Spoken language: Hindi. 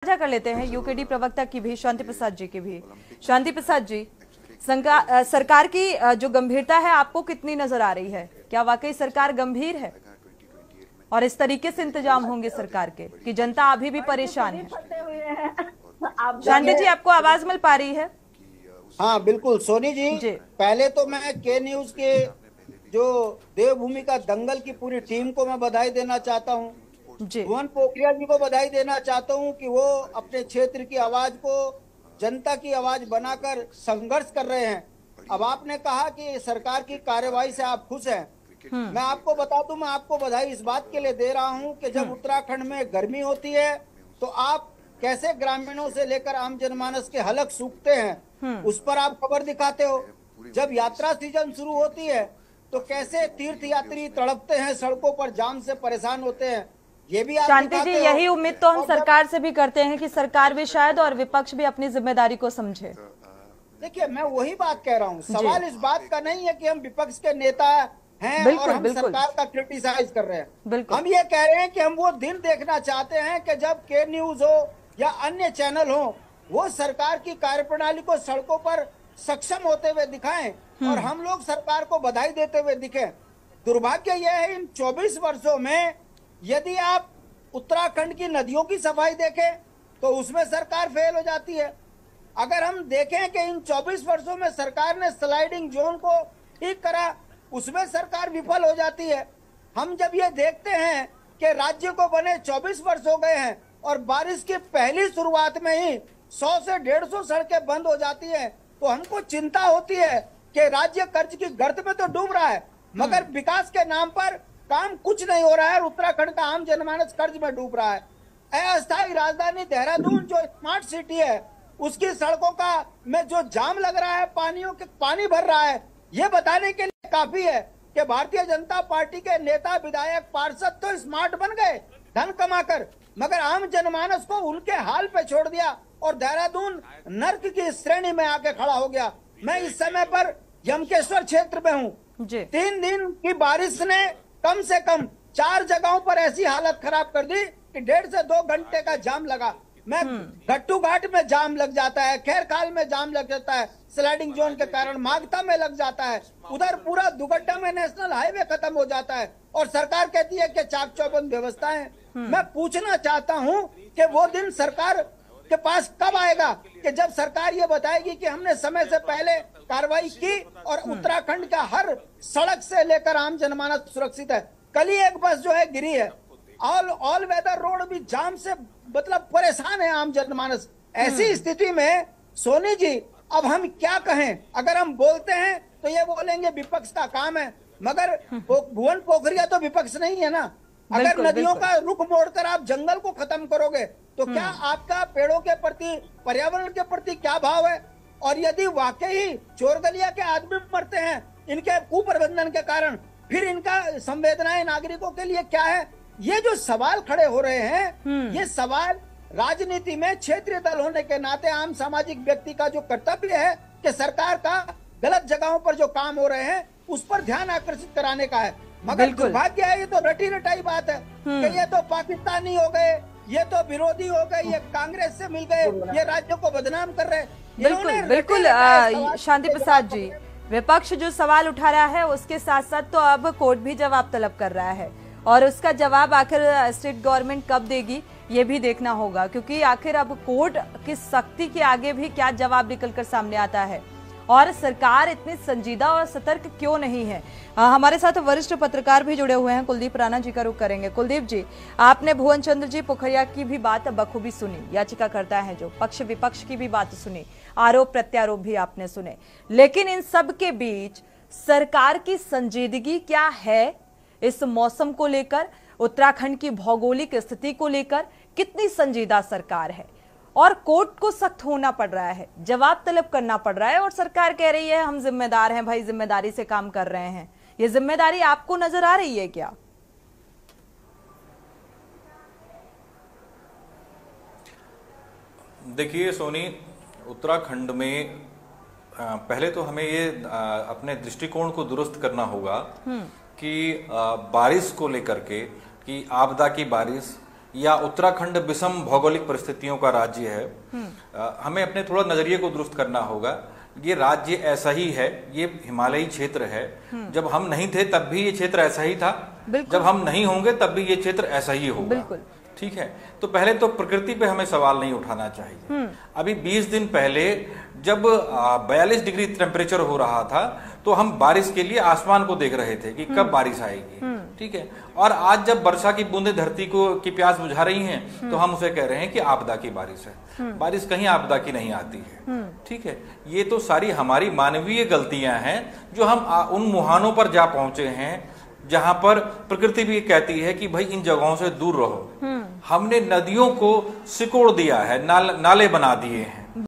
साझा कर लेते हैं यूकेडी प्रवक्ता की भी, शांति प्रसाद जी की भी। शांति प्रसाद जी, सरकार की जो गंभीरता है आपको कितनी नजर आ रही है? क्या वाकई सरकार गंभीर है और इस तरीके से इंतजाम होंगे सरकार के कि जनता अभी भी परेशान है? शांति जी, आपको आवाज मिल पा रही है? हाँ बिल्कुल सोनी जी, पहले तो मैं के न्यूज के जो देवभूमि का दंगल की पूरी टीम को मैं बधाई देना चाहता हूँ। भुवन पोखरिया जी को बधाई देना चाहता हूँ कि वो अपने क्षेत्र की आवाज को जनता की आवाज बनाकर संघर्ष कर रहे हैं। अब आपने कहा कि सरकार की कार्यवाही से आप खुश हैं। मैं आपको बता दूं, मैं आपको बधाई इस बात के लिए दे रहा हूं कि जब उत्तराखंड में गर्मी होती है तो आप कैसे ग्रामीणों से लेकर आम जनमानस के हलक सूखते हैं, उस पर आप खबर दिखाते हो। जब यात्रा सीजन शुरू होती है तो कैसे तीर्थ यात्री तड़पते हैं, सड़कों पर जाम से परेशान होते हैं, ये भी आप शांति जी, यही उम्मीद तो हम सरकार से भी करते हैं कि सरकार भी शायद और विपक्ष भी अपनी जिम्मेदारी को समझे। देखिए, मैं वही बात कह रहा हूँ, सवाल इस बात का नहीं है कि हम विपक्ष के नेता हैं और हम सरकार का क्रिटिसाइज कर रहे हैं। हम ये कह रहे हैं कि हम वो दिन देखना चाहते हैं कि जब के न्यूज हो या अन्य चैनल हो, वो सरकार की कार्यप्रणाली को सड़कों पर सक्षम होते हुए दिखाएं और हम लोग सरकार को बधाई देते हुए दिखें। दुर्भाग्य यह है, इन 24 वर्षों में यदि आप उत्तराखंड की नदियों की सफाई देखें तो उसमें सरकार फेल हो जाती है। अगर हम देखें कि इन 24 वर्षों में सरकार ने स्लाइडिंग जोन को ठीक करा, उसमें सरकार विफल हो जाती है। हम जब ये देखते हैं कि राज्य को बने 24 वर्ष हो गए हैं और बारिश की पहली शुरुआत में ही 100 से 150 सड़कें बंद हो जाती है, तो हमको चिंता होती है कि राज्य कर्ज की गर्त में तो डूब रहा है मगर विकास के नाम पर काम कुछ नहीं हो रहा है और उत्तराखंड का आम जनमानस कर्ज में डूब रहा है। अस्थायी राजधानी देहरादून जो स्मार्ट सिटी है, उसकी सड़कों का में जो जाम लग रहा है, पानी भर रहा है, ये बताने के लिए काफी है कि भारतीय जनता पार्टी के नेता, विधायक, पार्षद तो स्मार्ट बन गए धन कमाकर, मगर आम जनमानस को उनके हाल पे छोड़ दिया और देहरादून नर्क की श्रेणी में आके खड़ा हो गया। मैं इस समय पर यमकेश्वर क्षेत्र में हूँ। 3 दिन की बारिश ने कम से कम 4 जगहों पर ऐसी हालत खराब कर दी कि 1.5 से 2 घंटे का जाम लगा। मैं गट्टू घाट में जाम लग जाता है, खैरखाल में जाम लग जाता है, स्लाइडिंग जोन के कारण मागता में लग जाता है, उधर पूरा दुगड्डा में नेशनल हाईवे खत्म हो जाता है और सरकार कहती है कि चाक चौबंद व्यवस्था है। मैं पूछना चाहता हूं कि वो दिन सरकार के पास कब आएगा कि जब सरकार ये बताएगी कि हमने समय से पहले कार्रवाई की और उत्तराखंड का हर सड़क से लेकर आम जनमानस सुरक्षित है। कल ही एक बस जो है गिरी है, ऑल वेदर रोड भी जाम से मतलब परेशान है आम जनमानस। ऐसी स्थिति में सोनी जी, अब हम क्या कहें? अगर हम बोलते हैं तो ये बोलेंगे विपक्ष का काम है, मगर भुवन पोखरिया तो विपक्ष नहीं है ना। अगर नदियों का रुख मोड़कर आप जंगल को खत्म करोगे तो क्या आपका पेड़ों के प्रति, पर्यावरण के प्रति क्या भाव है? और यदि वाकई चोरगलिया के आदमी मरते हैं इनके कुप्रबंधन के कारण, फिर इनका संवेदनाएं नागरिकों के लिए क्या है? ये जो सवाल खड़े हो रहे हैं, ये सवाल राजनीति में क्षेत्रीय दल होने के नाते आम सामाजिक व्यक्ति का जो कर्तव्य है कि सरकार का गलत जगहों पर जो काम हो रहे हैं उस पर ध्यान आकर्षित कराने का है। मगर दुर्भाग्य है, ये तो रटी रटाई बात है कि ये तो पाकिस्तानी हो गए, ये तो विरोधी हो गए, ये कांग्रेस से मिल गए, ये राज्यों को बदनाम कर रहे हैं। बिल्कुल शांति प्रसाद जी, विपक्ष जो सवाल उठा रहा है उसके साथ साथ तो अब कोर्ट भी जवाब तलब कर रहा है और उसका जवाब आखिर स्टेट गवर्नमेंट कब देगी ये भी देखना होगा, क्योंकि आखिर अब कोर्ट की सख्ती के आगे भी क्या जवाब निकलकर सामने आता है और सरकार इतनी संजीदा और सतर्क क्यों नहीं है। हमारे साथ वरिष्ठ पत्रकार भी जुड़े हुए हैं, कुलदीप राणा जी का रुख करेंगे। कुलदीप जी, आपने भुवन चंद्र जी पोखरिया की भी बात बखूबी सुनी, याचिका करता है जो पक्ष विपक्ष की भी बात सुनी, आरोप प्रत्यारोप भी आपने सुने, लेकिन इन सब के बीच सरकार की संजीदगी क्या है इस मौसम को लेकर, उत्तराखंड की भौगोलिक स्थिति को लेकर कितनी संजीदा सरकार है? और कोर्ट को सख्त होना पड़ रहा है, जवाब तलब करना पड़ रहा है और सरकार कह रही है हम जिम्मेदार हैं भाई, जिम्मेदारी से काम कर रहे हैं। ये जिम्मेदारी आपको नजर आ रही है क्या? देखिए सोनी, उत्तराखंड में पहले तो हमें ये अपने दृष्टिकोण को दुरुस्त करना होगा कि बारिश को लेकर के, कि आपदा की बारिश या उत्तराखंड विषम भौगोलिक परिस्थितियों का राज्य है, हमें अपने थोड़ा नजरिए को दुरुस्त करना होगा। ये राज्य ऐसा ही है, ये हिमालयी क्षेत्र है। जब हम नहीं थे तब भी ये क्षेत्र ऐसा ही था, जब हम नहीं होंगे तब भी ये क्षेत्र ऐसा ही होगा। ठीक है, तो पहले तो प्रकृति पे हमें सवाल नहीं उठाना चाहिए। अभी 20 दिन पहले जब 42 डिग्री टेम्परेचर हो रहा था तो हम बारिश के लिए आसमान को देख रहे थे कि कब बारिश आएगी। ठीक है, और आज जब वर्षा की बूंदें धरती को की प्यास बुझा रही हैं तो हम उसे कह रहे हैं कि आपदा की बारिश है। बारिश कहीं आपदा की नहीं आती है। ठीक है, ये तो सारी हमारी मानवीय गलतियां हैं जो हम उन मुहानों पर जा पहुंचे हैं जहां पर प्रकृति भी कहती है कि भाई इन जगहों से दूर रहो। हमने नदियों को सिकोड़ दिया है, नाले बना दिए हैं।